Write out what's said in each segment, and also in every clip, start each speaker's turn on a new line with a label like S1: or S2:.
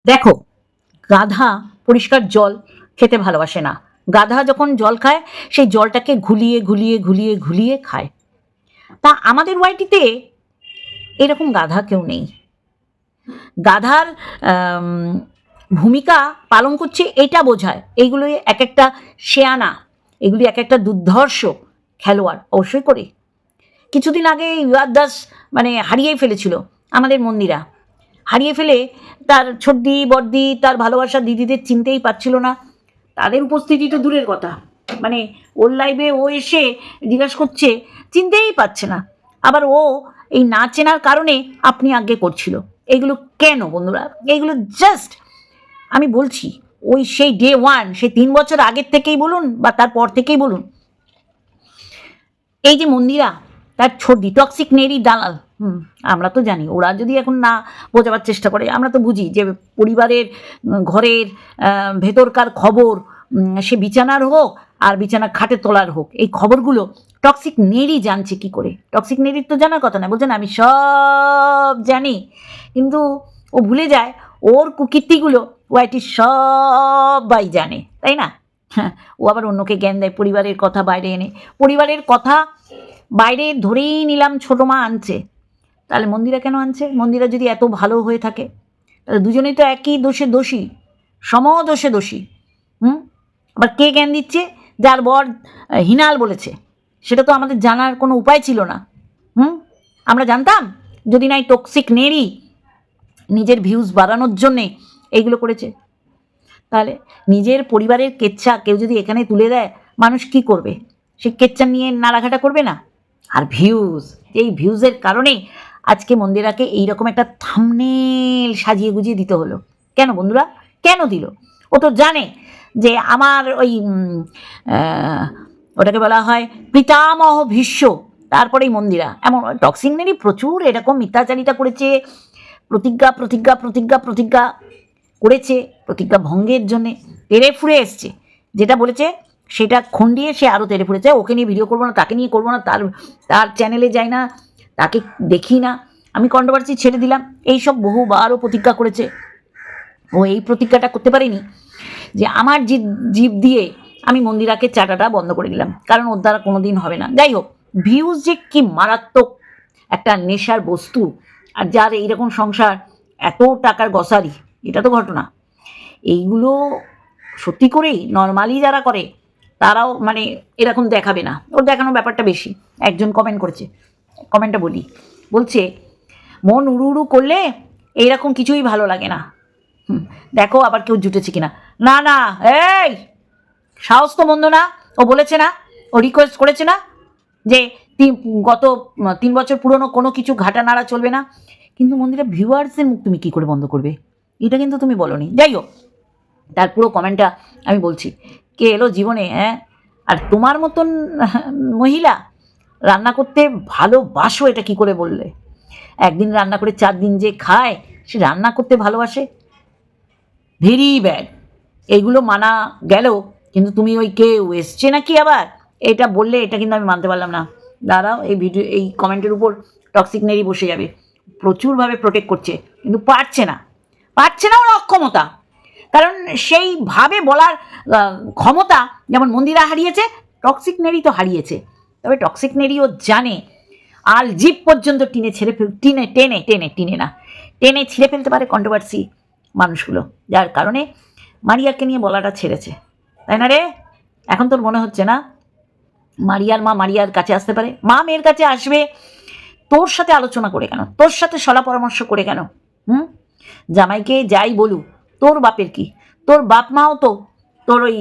S1: দেখো, গাধা পরিষ্কার জল খেতে ভালোবাসে না। গাধা যখন জল খায় সেই জলটাকে ঘুলিয়ে ঘুলিয়ে ঘুলিয়ে ঘুলিয়ে খায়। তা আমাদের ওয়াইটিতে এরকম গাধা কেউ নেই। গাধার ভূমিকা পালন করছে এটা বোঝায়। এইগুলো এক একটা শেয়ানা, এগুলি এক একটা দুর্ধর্ষ খেলোয়াড় অবশ্যই করে। কিছুদিন আগে ইউয়াদ দাস হারিয়েই ফেলেছিল আমাদের মন্দিরা। হারিয়ে ফেলে তার ছোটদি বড়দি তার ভালোবাসার দিদিদের চিনতেই পারছিল না। তাদের উপস্থিতি তো দূরের কথা, ওর লাইভে ও এসে জিজ্ঞাসা করছে, চিনতেই পারছে না। আবার ও এই না চেনার কারণে আপনি আজ্ঞে করছিল। এইগুলো কেন বন্ধুরা? এইগুলো জাস্ট আমি বলছি ওই সেই ডে ওয়ান, সেই 3 বছর আগের থেকেই বলুন বা তারপর থেকেই বলুন, এই যে মন্দিরা তার ছোটদি টক্সিক নেরি দালাল। আমরা তো জানি, ওরা যদি এখন না বোঝাবার চেষ্টা করে আমরা তো বুঝি যে পরিবারের ঘরের ভেতরকার খবর, সে বিছানার হোক আর বিছানা খাটে তোলার হোক, এই খবরগুলো টক্সিক নেরি জানছে কি করে? টক্সিক নেরির তো জানার কথা না, বলছেন আমি সব জানি, কিন্তু ও ভুলে যায় ওর কুকীর্তিগুলো ওয়াইটি সবাই জানে, তাই না? হ্যাঁ, ও আবার অন্যকে জ্ঞান দেয় পরিবারের কথা বাইরে এনে। পরিবারের কথা বাইরে ধরেই নিলাম ছোটো মা আনছে, তাহলে মন্দিরা কেন আনছে? মন্দিরা যদি এত ভালো হয়ে থাকে তাহলে দুজনেই তো একই দোষে দোষী, সমদোষে দোষী। আবার কে জ্ঞান দিচ্ছে? যার বর হিনাল বলেছে, সেটা তো আমাদের জানার কোনো উপায় ছিল না। আমরা জানতাম যদি নাই টক্সিক নেরি নিজের ভিউজ বাড়ানোর জন্যে এইগুলো করেছে। তাহলে নিজের পরিবারের কেচ্ছা কেউ যদি এখানে তুলে দেয়, মানুষ কি করবে? সে কেচ্ছা নিয়ে নাড়াঘাটা করবে না? আর ভিউজ, এই ভিউজের কারণে আজকে মন্দিরাকে এইরকম একটা থাম্বনেল সাজিয়ে গুজিয়ে দিতে হলো। কেন বন্ধুরা, কেন দিল? ও তো জানে যে আমার ওই ওটাকে বলা হয় পিতামহ ভীষ্ম, তারপরেই মন্দিরা। এমন টক্সিক নেরি প্রচুর এরকম মিথ্যাচারিতা করেছে, প্রতিজ্ঞা প্রতিজ্ঞা প্রতিজ্ঞা প্রতিজ্ঞা করেছে, প্রতিজ্ঞা ভঙ্গের জন্যে তেড়ে ফুড়ে এসছে। যেটা বলেছে সেটা খণ্ডিয়ে সে আরও তেড়ে ফুড়েছে। ওকে নিয়ে ভিডিও করবো না, তাকে নিয়ে করবো না, তার চ্যানেলে যাই না, তাকে দেখি না, আমি কন্ট্রোভার্সি ছেড়ে দিলাম, এইসব বহুবারও প্রতিজ্ঞা করেছে। ও এই প্রতিজ্ঞাটা করতে পারেনি যে আমার জীব দিয়ে আমি মন্দিরাকে চাটাটা বন্ধ করে দিলাম, কারণ ওর দ্বারা কোনো দিন হবে না। যাই হোক, ভিউজ যে কি মারাত্মক একটা নেশার বস্তু, আর যার এইরকম সংসার, এত টাকার গসারি, এটা তো ঘটনা। এইগুলো সত্যি করেই নর্মালি যারা করে তারাও এরকম দেখাবে না, ওর দেখানোর ব্যাপারটা বেশি। একজন কমেন্ট করেছে, কমেন্টটা বলি, বলছে মন উড়ু উড়ু করলে এইরকম কিছুই ভালো লাগে না। দেখো আবার কেউ জুটেছে কিনা। না না, এই সাহস তো মন্দ না। ও বলেছে না, ও রিকোয়েস্ট করেছে না যে গত 3 বছর পুরনো কোনো কিছু ঘাটা নাড়া চলবে না। কিন্তু মন্দিরে ভিউয়ার্সের মুখ তুমি কী করে বন্ধ করবে? এটা কিন্তু তুমি বলোনি। যাই হোক, তার পুরো কমেন্টটা আমি বলছি। কে এলো জীবনে? হ্যাঁ, আর তোমার মতন মহিলা রান্না করতে ভালোবাসো, এটা কি করে বললে? একদিন রান্না করে 4 দিন যে খায়, সে রান্না করতে ভালোবাসে? Very bad. এইগুলো মানা গেল, কিন্তু তুমি ওই কেউ এসছে নাকি আবার এটা বললে, এটা কিন্তু আমি মানতে পারলাম না। দাঁড়াও, এই কমেন্টের উপর টক্সিক নেরি বসে যাবে। প্রচুরভাবে প্রোটেক্ট করছে, কিন্তু পারছে না ওর অক্ষমতা। কারণ সেইভাবে বলার ক্ষমতা যেমন মন্দিরা হারিয়েছে, টক্সিক নেরি তো হারিয়েছে। তবে টক্সিক নেরিও জানে আল জিপ পর্যন্ত টেনে ছিঁড়ে ফেলতে পারে কন্ট্রোভার্সি মানুষগুলো, যার কারণে মারিয়াকে নিয়ে বলাটা ছেড়েছে, তাই না রে? এখন তোর মনে হচ্ছে না মারিয়ার মা মারিয়ার কাছে আসতে পারে? মা মেয়ের কাছে আসবে তোর সাথে আলোচনা করে কেন, তোর সাথে সলা পরামর্শ করে কেন? জামাইকে যাই বলু, তোর বাপের কি? তোর বাপ মাও তো তোর ওই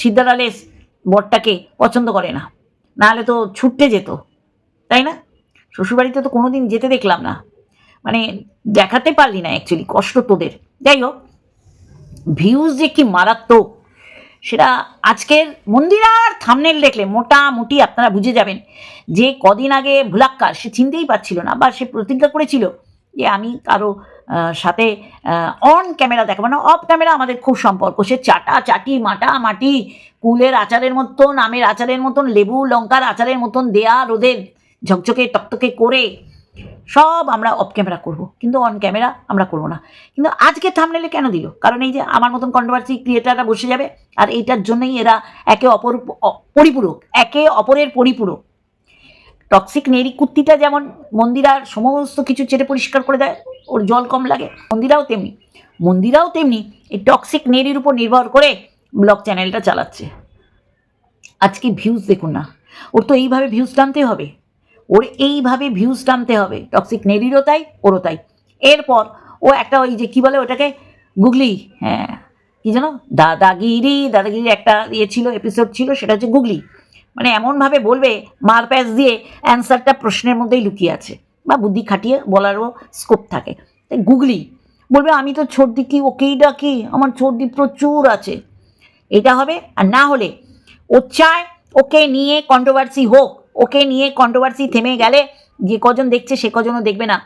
S1: সিদ্ধারালের বরটাকে পছন্দ করে না, নাহলে তো ছুটতে যেত, তাই না? শ্বশুরবাড়িতে তো কোনোদিন যেতে দেখলাম না, দেখাতে পারলি না অ্যাকচুয়ালি, কষ্ট তোদের। যাই হোক, ভিউজ যে কি মারাত্মক সেটা আজকের মন্দিরার থাম্বনেল দেখলে মোটামুটি আপনারা বুঝে যাবেন। যে কদিন আগে ভুলাক্কার, সে চিনতেই পারছিল না, বা সে প্রতিজ্ঞা করেছিল যে আমি কারো সাথে অন ক্যামেরা দেখাবো না, অফ ক্যামেরা আমাদের খুব সম্পর্ক। সে চাটাচাটি মাটামাটি কুলের আচারের মতন, আমের আচারের মতন, লেবু লঙ্কার আচারের মতন দেয়া রোদের ঝকঝকে টকটকে করে সব আমরা অফ ক্যামেরা করবো, কিন্তু অন ক্যামেরা আমরা করবো না। কিন্তু আজকে থাম্বনেলে কেন দিল? কারণ এই যে আমার মতন কন্ট্রোভার্সি ক্রিয়েটাররা বসে যাবে, আর এইটার জন্যই এরা একে অপরের পরিপূরক। টক্সিক নেড়ি কুত্তিটা যেমন মন্দিরার সমস্ত কিছু চেটে পরিষ্কার করে দেয়, ওর জল কম লাগে, মন্দিরাও তেমনি এই টক্সিক নেড়ির উপর নির্ভর করে ব্লগ চ্যানেলটা চালাচ্ছে। আজকে ভিউজ দেখুন না, ওর তো এইভাবে ভিউজ টানতে হবে, টক্সিক নেড়িরও তাই, ওরও তাই। এরপর ও একটা ওই যে কী বলে ওটাকে, গুগলি, হ্যাঁ কি যেন, দাদাগিরি একটা ছিল, এপিসোড ছিল, সেটা হচ্ছে গুগলি। মানে এমনভাবে বলবে মারপ্যাচ দিয়ে অ্যান্সারটা প্রশ্নের মধ্যেই লুকিয়ে আছে, বা বুদ্ধি খাটিয়ে বলারও স্কোপ থাকে। তাই গুগলি বলবে আমি তো সর্দি কি ওকেই ডাকি, আমার সর্দি প্রচুর আছে, এটা হবে। আর না হলে ও চায় ওকে নিয়ে কন্ট্রোভার্সি হোক, ওকে নিয়ে কন্ট্রোভার্সি থেমে গেলে যে কজন দেখছে সে কজনও দেখবে না।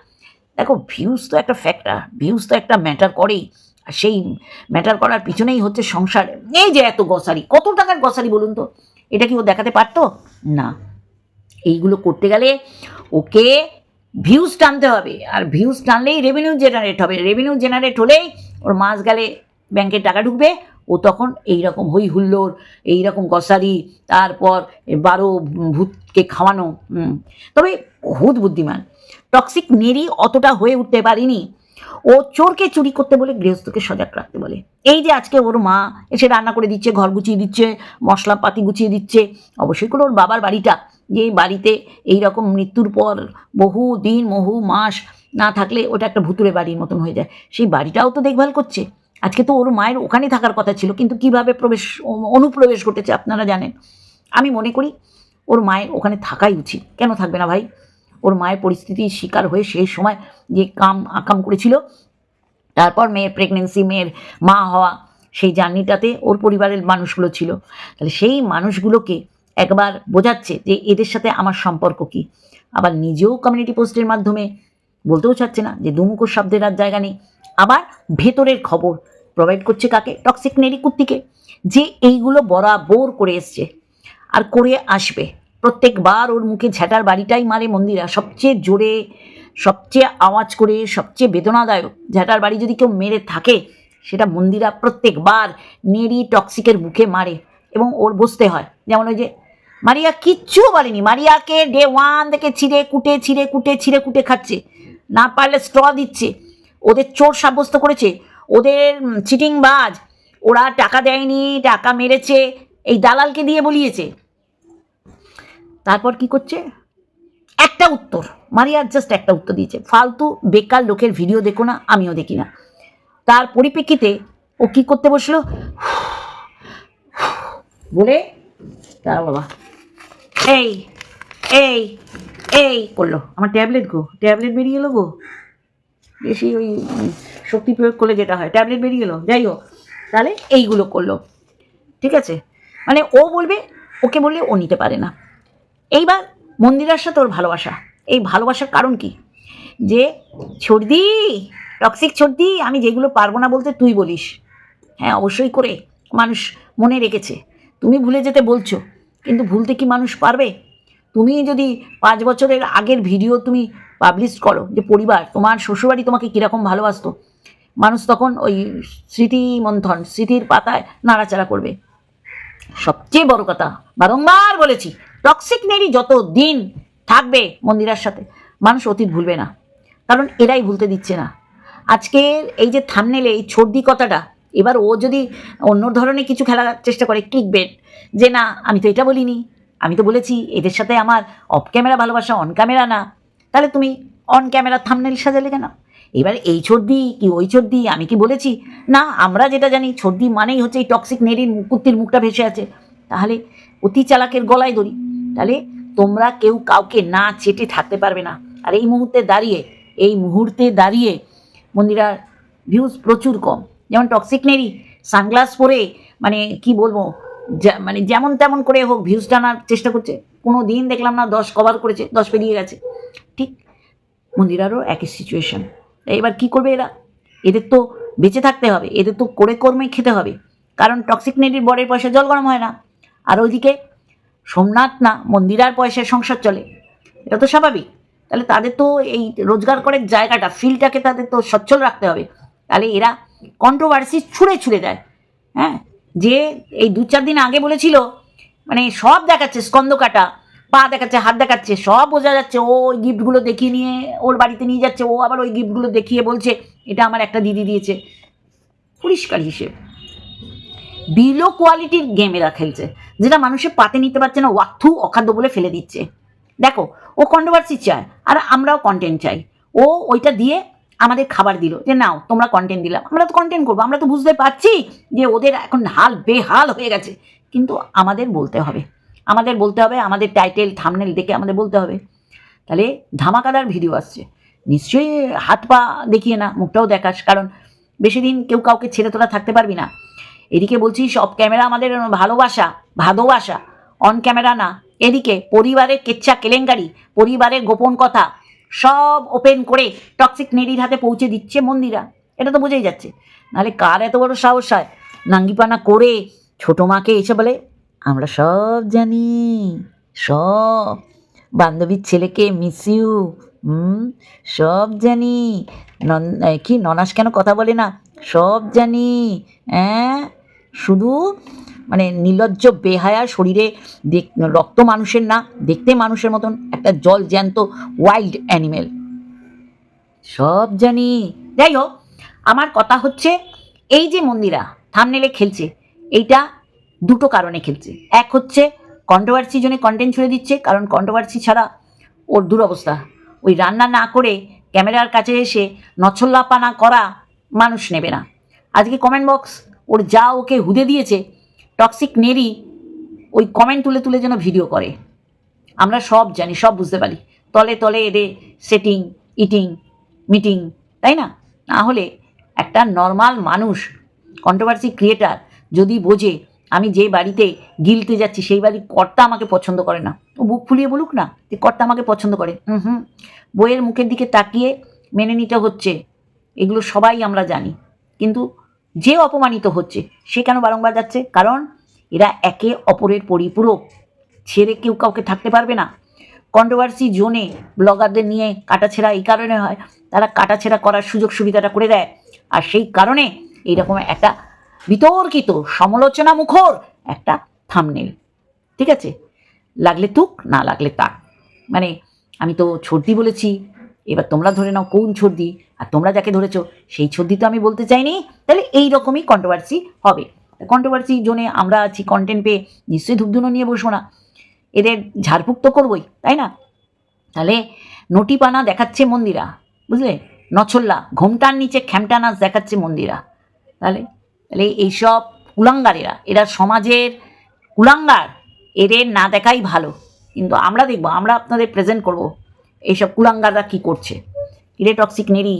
S1: দেখো ভিউজ তো একটা ফ্যাক্টর, ভিউজ তো একটা ম্যাটার করেই, আর সেই ম্যাটার করার পিছনেই হচ্ছে সংসার। এই যে এত গসারি, কত টাকার গসারি বলুন তো, এটা কি ও দেখাতে পারতো না? এইগুলো করতে গেলে ওকে ভিউজ টানতে হবে, আর ভিউজ টানলেই রেভিনিউ জেনারেট হবে, রেভিনিউ জেনারেট হলেই ওর মাস গেলে ব্যাংকে টাকা ঢুকবে, ও তখন এইরকম হই হুল্লোড়, এইরকম গসারি, তারপর 12 ভূতকে খাওয়ানো। তবে বহুত বুদ্ধিমান টক্সিক নেড়ি, অতটা হয়ে উঠতে পারিনি। ও চোরকে চুরি করতে বলে গৃহস্থকে সজাগ রাখতে বলে। এই যে আজকে ওর মা এসে রান্না করে দিচ্ছে, ঘর গুছিয়ে দিচ্ছে, মশলাপাতি গুছিয়ে দিচ্ছে, অবশ্যই করে ওর বাবার বাড়িটা, যে বাড়িতে এইরকম মৃত্যুর পর বহু দিন বহু মাস না থাকলে ওটা একটা ভুতুরে বাড়ির মতন হয়ে যায়, সেই বাড়িটাও তো দেখভাল করছে। আজকে তো ওর মায়ের ওখানে থাকার কথা ছিল, কিন্তু কিভাবে অনুপ্রবেশ ঘটেছে আপনারা জানেন। আমি মনে করি ওর মায়ের ওখানে থাকাই উচিত। কেন থাকবে না ভাই? ওর মায়ের পরিস্থিতির শিকার হয়ে সেই সময় যে আকাম করেছিল, তারপর মেয়ের প্রেগনেন্সি, মেয়ের মা হওয়া, সেই জার্নিটাতে ওর পরিবারের মানুষগুলো ছিল। তাহলে সেই মানুষগুলোকে একবার বোঝাচ্ছে যে এদের সাথে আমার সম্পর্ক কী। আবার নিজেও কমিউনিটি পোস্টের মাধ্যমে বলতেও চাচ্ছে না যে দুমুখোর শব্দের আর জায়গা নেই। আবার ভেতরের খবর প্রোভাইড করছে কাকে? টক্সিক নেড়ি কুত্তিকে, যে এইগুলো বরাবর করে এসছে আর করে আসবে। প্রত্যেকবার ওর মুখে ঝ্যাটার বাড়িটাই মারে মন্দিরা, সবচেয়ে জোরে, সবচেয়ে আওয়াজ করে, সবচেয়ে বেদনাদায়ক ঝ্যাটার বাড়ি যদি কেউ মেরে থাকে সেটা মন্দিরা প্রত্যেকবার নেড়ি টক্সিকের মুখে মারে, এবং ওর বসতে হয়। যেমন ওই যে মারিয়া কিচ্ছু বলেনি, মারিয়াকে ডে 1 থেকে ছিঁড়ে কুটে খাচ্ছে, না পারলে স্ট্র দিচ্ছে, ওদের চোর সাব্যস্ত করেছে, ওদের চিটিংবাজ, ওরা টাকা দেয়নি, টাকা মেরেছে, এই দালালকে দিয়ে বলিয়েছে। তারপর কি করছে? একটা উত্তর, মারিয়ার জাস্ট একটা উত্তর দিয়েছে, ফালতু বেকার লোকের ভিডিও দেখো না, আমিও দেখি না। তার পরিপ্রেক্ষিতে ও কি করতে বসলো বলে, তারা বাবা এই এই এই করলো, আমার ট্যাবলেট বেরিয়ে এলো গো, বেশি ওই শক্তি প্রয়োগ করলে যেটা হয়, ট্যাবলেট বেরিয়ে এলো, যাই হোক, তাহলে এইগুলো করলো, ঠিক আছে? মানে ও বলবে, ওকে বললে ও নিতে পারে না। এইবার মন্দিরার সাথে ওর ভালোবাসা, এই ভালোবাসার কারণ কি? যে ছর্দি, টক্সিক ছর্দি, আমি যেগুলো পারবো না বলতে তুই বলিস। হ্যাঁ অবশ্যই করে মানুষ মনে রেখেছে, তুমি ভুলে যেতে বলছো, কিন্তু ভুলতে কি মানুষ পারবে? তুমি যদি 5 বছরের আগের ভিডিও তুমি পাবলিশ করো, যে পরিবার, তোমার শ্বশুরবাড়ি তোমাকে কীরকম ভালোবাসতো, মানুষ তখন ওই স্মৃতির পাতায় নাড়াচাড়া করবে। সবচেয়ে বড় কথা, বারংবার বলেছি, টক্সিক নেড়ি যত দিন থাকবে মন্দিরার সাথে, মানুষ অতীত ভুলবে না, কারণ এরাই ভুলতে দিচ্ছে না। আজকের এই যে থাম্বনেলে এই ছর্দি কথাটা, এবার ও যদি অন্য ধরনের কিছু খেলার চেষ্টা করে, ক্লিকবেট, যে না আমি তো এটা বলিনি, আমি তো বলেছি এদের সাথে আমার অফ ক্যামেরা ভালোবাসা, অন ক্যামেরা না, তাহলে তুমি অন ক্যামেরা থাম্বনেল সাজালে কেন? এবার এই ছর্দি কি ওই ছর্দি, আমি কি বলেছি? না, আমরা যেটা জানি ছর্দি মানেই হচ্ছে এই টক্সিক নেড়ির কুত্তির মুখটা ভেসে আছে, তাহলে অতি চালাকের গলায় দড়ি। তাহলে তোমরা কেউ কাউকে না চেটে থাকতে পারবে না। আর এই মুহূর্তে দাঁড়িয়ে মন্দিরার ভিউজ প্রচুর কম। যেমন টক্সিক নেড়ি সানগ্লাস পরে, মানে কি বলবো, মানে যেমন তেমন করে হোক ভিউজ টানার চেষ্টা করছে, কোনো দিন দেখলাম না 10 কভার করেছে, 10 পেরিয়ে গেছে। ঠিক মন্দিরারও একই সিচুয়েশন। এবার কি করবে এরা? এদের তো বেঁচে থাকতে হবে, এদের তো করে কর্মে খেতে হবে, কারণ টক্সিক নেড়ির বরের পয়সা জল গরম হয় না। আর ওইদিকে সোমনাথ না মন্দিরার পয়সায় সংসার চলে, এটা তো স্বাভাবিক। তাহলে তাদের তো এই রোজগার করার জায়গাটা ফিল্ডটাকে তাদের তো সচ্ছল রাখতে হবে। তাহলে এরা কন্ট্রোভার্সি ছুঁড়ে ছুঁড়ে দেয়। হ্যাঁ, যে এই 2-4 দিন আগে বলেছিল, মানে সব দেখাচ্ছে, স্কন্দ কাটা, পা দেখাচ্ছে, হাত দেখাচ্ছে, সব বোঝা যাচ্ছে। ও ওই গিফটগুলো দেখিয়ে নিয়ে ওর বাড়িতে নিয়ে যাচ্ছে, ও আবার ওই গিফটগুলো দেখিয়ে বলছে এটা আমার একটা দিদি দিয়েছে। পরিষ্কার হিসেব বিলো কোয়ালিটির গেম এরা খেলছে, যেটা মানুষের পাতে নিতে পারছে না, ওয়াক্থু অখাদ্য বলে ফেলে দিচ্ছে। দেখো, ও কন্ট্রোভার্সি চায় আর আমরাও কন্টেন্ট চাই। ও ওইটা দিয়ে আমাদের খাবার দিল যে নাও তোমরা কন্টেন্ট দিলাম, আমরা তো কন্টেন্ট করবো। আমরা তো বুঝতে পারছি যে ওদের এখন হাল বেহাল হয়ে গেছে, কিন্তু আমাদের বলতে হবে, আমাদের টাইটেল থাম্বনেল দেখে আমাদের বলতে হবে। তাহলে ধামাকাদার ভিডিও আসছে, নিশ্চয়ই হাত পা দেখিয়ে না, মুখটাও দেখাস, কারণ বেশি দিন কেউ কাউকে ছেড়ে তোরা থাকতে পারবি না। এদিকে বলছিস অফ ক্যামেরা আমাদের ভালোবাসা, অন ক্যামেরা না। এদিকে পরিবারের কেচ্ছা কেলেঙ্কারি, পরিবারের গোপন কথা সব ওপেন করে টক্সিক নেডির হাতে পৌঁছে দিচ্ছে মন্দিরা। এটা তো বোঝাই যাচ্ছে। নাহলে কার এত বড় সাহস হয় নাঙ্গিপানা করে ছোটো মাকে এসে বলে আমরা সব জানি, সব বান্ধবীর ছেলেকে মিস ইউ, সব জানি। কি ননাস কেন কথা বলে না, সব জানি। হ্যাঁ, শুধু মানে নির্লজ্জ বেহায়া, শরীরে রক্ত মানুষের না, দেখতে মানুষের মতন, একটা জল জ্যান্ত ওয়াইল্ড অ্যানিমেল, সব জানি। যাই হোক, আমার কথা হচ্ছে এই যে মন্দিরা থাম্বনেলে খেলছে, এইটা দুটো কারণে খেলছে। এক হচ্ছে কন্ট্রোভার্সি জন্য কন্টেন্ট ছুড়ে দিচ্ছে, কারণ কন্ট্রোভার্সি ছাড়া ওর দুরবস্থা। ওই রান্না না করে ক্যামেরার কাছে এসে নছল্লাপানা করা মানুষ নেবে না। আজকে কমেন্ট বক্স ওর যা ওকে হুদে দিয়েছে, টক্সিক নেরি ওই কমেন্ট তুলে তুলে যেন ভিডিও করে। আমরা সব জানি, সব বুঝতে পারি, তলে তলে এদের সেটিং, ইটিং, মিটিং, তাই না? না হলে একটা নর্মাল মানুষ, কন্ট্রোভার্সি ক্রিয়েটার যদি বোঝে আমি যে বাড়িতে গিলতে যাচ্ছি সেই বাড়ির কর্তা আমাকে পছন্দ করে না, ও বুক ফুলিয়ে বলুক না যে কর্তা আমাকে পছন্দ করে। বইয়ের মুখের দিকে তাকিয়ে মেনে নিতে হচ্ছে, এগুলো সবাই আমরা জানি। কিন্তু যে অপমানিত হচ্ছে সে কেন বারংবার যাচ্ছে? কারণ এরা একে অপরের পরিপূরক, ছেড়ে কেউ কাউকে থাকতে পারবে না। কন্ট্রোভার্সি জোনে ব্লগারদের নিয়ে কাটাছেঁড়া এই কারণে হয়, তারা কাটাছেঁড়া করার সুযোগ সুবিধাটা করে দেয়, আর সেই কারণে এইরকম একটা বিতর্কিত সমালোচনা মুখর একটা থাম্বনেল। ঠিক আছে, লাগলে তুক, না লাগলে তাক। মানে আমি তো ছর্দি বলেছি, এবার তোমরা ধরে নাও কোন ছর্দি, আর তোমরা যাকে ধরেছো সেই ছর্দি তো আমি বলতে চাইনি। তাহলে এই রকমই কন্ট্রোভার্সি হবে। কন্ট্রোভার্সি জোনে আমরা আছি, কন্টেন্ট পেয়ে নিশ্চয়ই ধূপধুনো নিয়ে বসবো না, এদের ঝাড়ফুঁক তো করবোই, তাই না? তাহলে নটিপানা দেখাচ্ছে মন্দিরা, বুঝলে, নছল্লা ঘোমটার নিচে খ্যামটা নাচ দেখাচ্ছে মন্দিরা। তাহলে তাহলে এইসব কুলাঙ্গারেরা, এরা সমাজের কুলাঙ্গার, এদের না দেখাই ভালো। কিন্তু আমরা দেখবো, আমরা আপনাদের প্রেজেন্ট করব এইসব কুলাঙ্গাররা কি করছে। কিরে টক্সিক নেরি,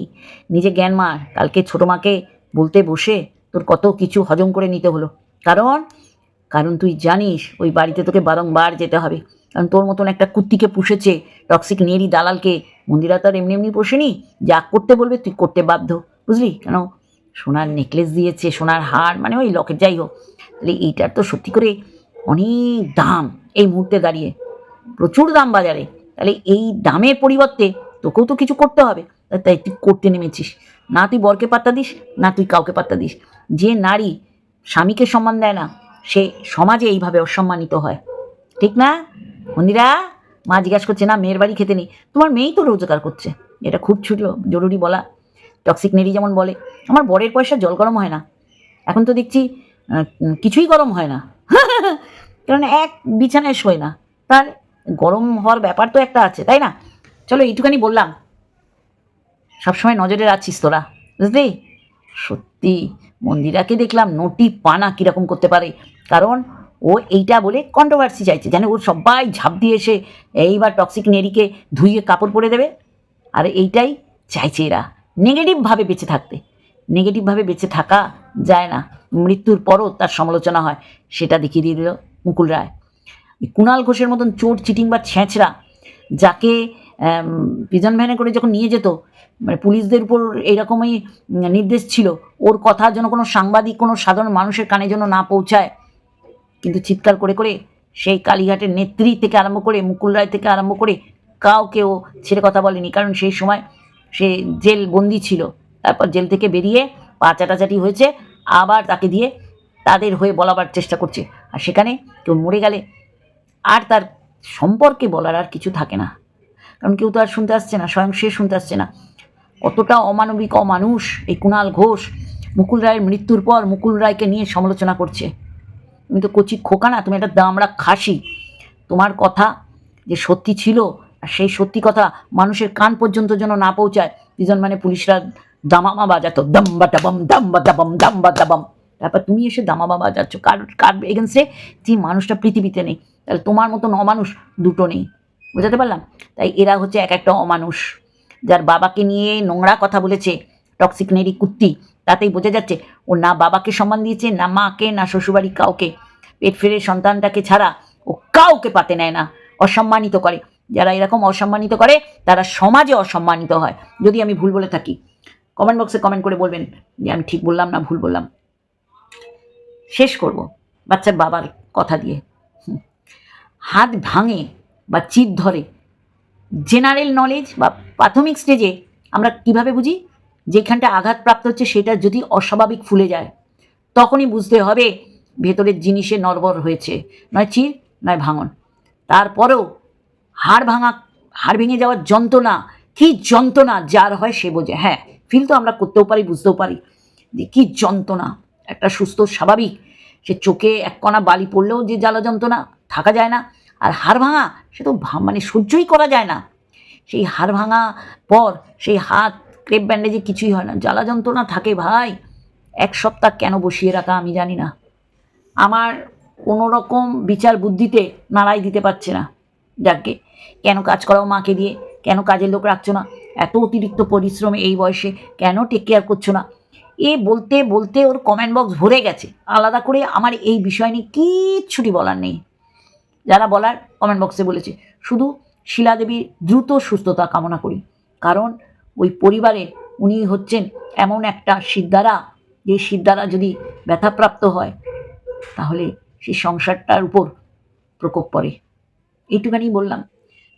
S1: নিজে জ্ঞান মার। কালকে ছোটো মাকে বলতে বসে তোর কত কিছু হজম করে নিতে হলো, কারণ তুই জানিস ওই বাড়িতে তোকে বারংবার যেতে হবে, কারণ তোর মতন একটা কুত্তিকে পুষেছে টক্সিক নেরি দালালকে। মন্দিরা তো আর এমনি এমনি পোষেনি, যা করতে বলবে তুই করতে বাধ্য, বুঝলি? কেন সোনার নেকলেস দিয়েছে, সোনার হার, মানে ওই লকেট, যাই হোক। তাহলে এইটার তো সত্যি করে অনেক দাম এই মুহূর্তে দাঁড়িয়ে, প্রচুর দাম বাজারে। তাহলে এই দামের পরিবর্তে তোকেও তো কিছু করতে হবে, তাই তুই করতে নেমেছিস। না তুই বরকে পাত্তা দিস, না তুই কাউকে পাত্তা দিস। যে নারী স্বামীকে সম্মান দেয় না, সে সমাজে এইভাবে অসম্মানিত হয়, ঠিক না? মন্দিরা, মা জিজ্ঞাসা করছে না মেয়ের বাড়ি খেতে নেই, তোমার মেয়েই তো রোজগার করছে, এটা খুব জরুরি বলা। টক্সিক নেরি যেমন বলে আমার বরের পয়সা জল গরম হয় না, এখন তো দেখছি কিছুই গরম হয় না, কারণ এক বিছানায় শোয় না, তার গরম হওয়ার ব্যাপার তো একটা আছে, তাই না? চলো এইটুখানি বললাম, সবসময় নজরে রাখছিস তোরা, বুঝলি? সত্যি মন্দিরাকে দেখলাম নটি পানা কীরকম করতে পারে, কারণ ও এইটা বলে কন্ট্রোভার্সি চাইছে, জানে ওর সবাই ঝাঁপ দিয়ে এসে এইবার টক্সিক নেরিকে ধুইয়ে কাপড় পরে দেবে। আর এইটাই চাইছে এরা, নেগেটিভভাবে বেঁচে থাকতে। নেগেটিভভাবে বেঁচে থাকা যায় না, মৃত্যুর পরও তার সমালোচনা হয়, সেটা দেখিয়ে দিয়ে দিল মুকুল রায়। কুণাল ঘোষের মতন চোর চিটিং বা ছেঁচড়া, যাকে প্রিজন ভ্যানে করে যখন নিয়ে যেত, মানে পুলিশদের উপর এইরকমই নির্দেশ ছিল ওর কথা যেন কোনো সাংবাদিক, কোনো সাধারণ মানুষের কানে যেন না পৌঁছায়, কিন্তু চিৎকার করে করে সেই কালীঘাটের নেত্রী থেকে আরম্ভ করে মুকুল রায় থেকে আরম্ভ করে কাউকেও ছেড়ে কথা বলেনি, কারণ সেই সময় সে জেল বন্দি ছিল। তারপর জেল থেকে বেরিয়ে পা চাটাচাটি হয়েছে, আবার তাকে দিয়ে তাদের হয়ে বলাবার চেষ্টা করছে। আর সেখানে কেউ মরে গেলে আর তার সম্পর্কে বলার আর কিছু থাকে না, কারণ কেউ তো আর শুনতে আসছে না, স্বয়ং সে শুনতে আসছে না। কতটা অমানবিক অমানুষ এই কুণাল ঘোষ। মুকুল রায়ের মৃত্যুর পর মুকুল রায়কে নিয়ে সমালোচনা করছে। তুমি তো কচি খোকা না, তুমি একটা দামড়া খাসি। তোমার কথা যে সত্যি ছিল, আর সেই সত্যি কথা মানুষের কান পর্যন্ত যেন না পৌঁছায়, দুজন মানে পুলিশরা দামামা বাজাতো, দাম্বা দাবাম দাম্বা দাবাম দাম্বা দাবাম। তারপর তুমি এসে দামামা বাজাচ্ছ কার কার এগেন্সে? যে মানুষটা পৃথিবীতে নেই। তাহলে তোমার মতন অমানুষ দুটো নেই, বুঝাতে পারলাম? তাই এরা হচ্ছে এক একটা অমানুষ। যার বাবাকে নিয়ে নোংরা কথা বলেছে, টক্সিক নেরি কুত্তি, তাতেই বোঝা যাচ্ছে ও না বাবাকে সম্মান দিয়েছে, না মাকে, না শ্বশুরবাড়ি কাউকে। পেট ফেরে সন্তানটাকে ছাড়া ও কাউকে পাতে নেয় না, অসম্মানিত করে। যারা এরকম অসম্মানিত করে তারা সমাজে অসম্মানিত হয়। যদি আমি ভুল বলে থাকি কমেন্ট বক্সে কমেন্ট করে বলবেন যে আমি ঠিক বললাম না ভুল বললাম। শেষ করব বাচ্চার বাবার কথা দিয়ে। হাত ভাঙে বা চিপ ধরে, জেনারেল নলেজ বা প্রাথমিক স্টেজে আমরা কিভাবে বুঝি? যেখানটা আঘাতপ্রাপ্ত হচ্ছে সেটা যদি অস্বাভাবিক ফুলে যায়, তখনই বুঝতে হবে ভেতরের জিনিসে নড়বড় হয়েছে, নয় চির নয় ভাঙন। তারপরেও হাড় ভেঙে যাওয়ার যন্ত্রণা, কী যন্ত্রণা যার হয় সে বোঝে। হ্যাঁ, ফিল তো আমরা করতেও পারি, বুঝতেও পারি যে কী যন্ত্রণা। একটা সুস্থ স্বাভাবিক সে চোখে এক কণা বালি পড়লেও যে জ্বালা যন্ত্রণা থাকা যায় না, আর হাড় ভাঙা সে তো মানে সহ্যই করা যায় না। সেই হাড় ভাঙা পর সেই হাত ক্রেপ ব্যান্ডেজে কিছুই হয় না, জ্বালা যন্ত্রণা থাকে ভাই। এক সপ্তাহ কেন বসিয়ে রাখা আমি জানি না। আমার কোনো রকম বিচার বুদ্ধিতে নাড়াই দিতে পারছে না। যাকে কেন কাজ করাও মাকে দিয়ে, কেন কাজের লোক রাখছো না, এত অতিরিক্ত পরিশ্রমে এই বয়সে কেন টেক কেয়ার করছো না, এ বলতে বলতে ওর কমেন্ট বক্স ভরে গেছে। আলাদা করে আমার এই বিষয় নিয়ে কিচ্ছুটি বলার নেই। যারা বলার কমেন্ট বক্সে বলেছে। শুধু শিলাদেবীর দ্রুত সুস্থতা কামনা করি, কারণ ওই পরিবারে উনি হচ্ছেন এমন একটা সিদ্ধারা, যে সিদ্ধারা যদি ব্যথাপ্রাপ্ত হয় তাহলে সেই সংসারটার উপর প্রকোপ পড়ে। এইটুখানি বললাম।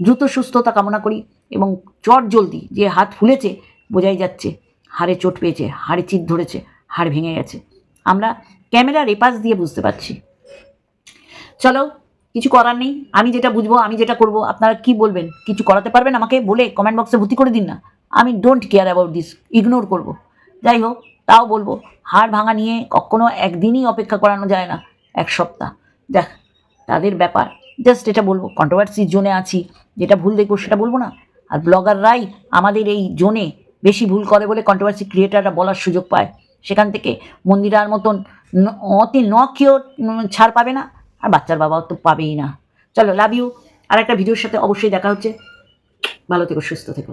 S1: দ্রুত সুস্থতা কামনা করি, এবং চট জলদি যে হাত ফুলেছে বোঝাই যাচ্ছে হাড়ে চোট পেয়েছে, হাড়ে চিত ধরেছে, হাড় ভেঙে গেছে। আমরা ক্যামেরার এপাশ দিয়ে বুঝতে পারছি। চলো, কিছু করার নেই। আমি যেটা বুঝবো, আমি যেটা করব, আপনারা কি বলবেন? কিছু করাতে পারবেন আমাকে বলে কমেন্ট বক্সে ভর্তি করে দিন না। আমি don't care about this, ignore করব। যাই হোক, তাও বলবো হাড় ভাঙা নিয়ে কখনো একদিনই অপেক্ষা করানো যায় না, এক সপ্তাহ। দেখ তাদের ব্যাপার, জাস্ট এটা বলবো কন্ট্রোভার্সির জোনে আছি, যেটা ভুল দেখবো সেটা বলবো না। আর ব্লগাররাই আমাদের এই জোনে বেশি ভুল করে বলে কন্ট্রোভার্সি ক্রিয়েটাররা বলার সুযোগ পায়। সেখান থেকে মন্দিরার মতন অতি নখিও ছাড় পাবে না, আর বাচ্চার বাবাও তো পাবেই না। চলো, লাভ ইউ। আর একটা ভিডিওর সাথে অবশ্যই দেখা হচ্ছে। ভালো থেকো, সুস্থ থেকো।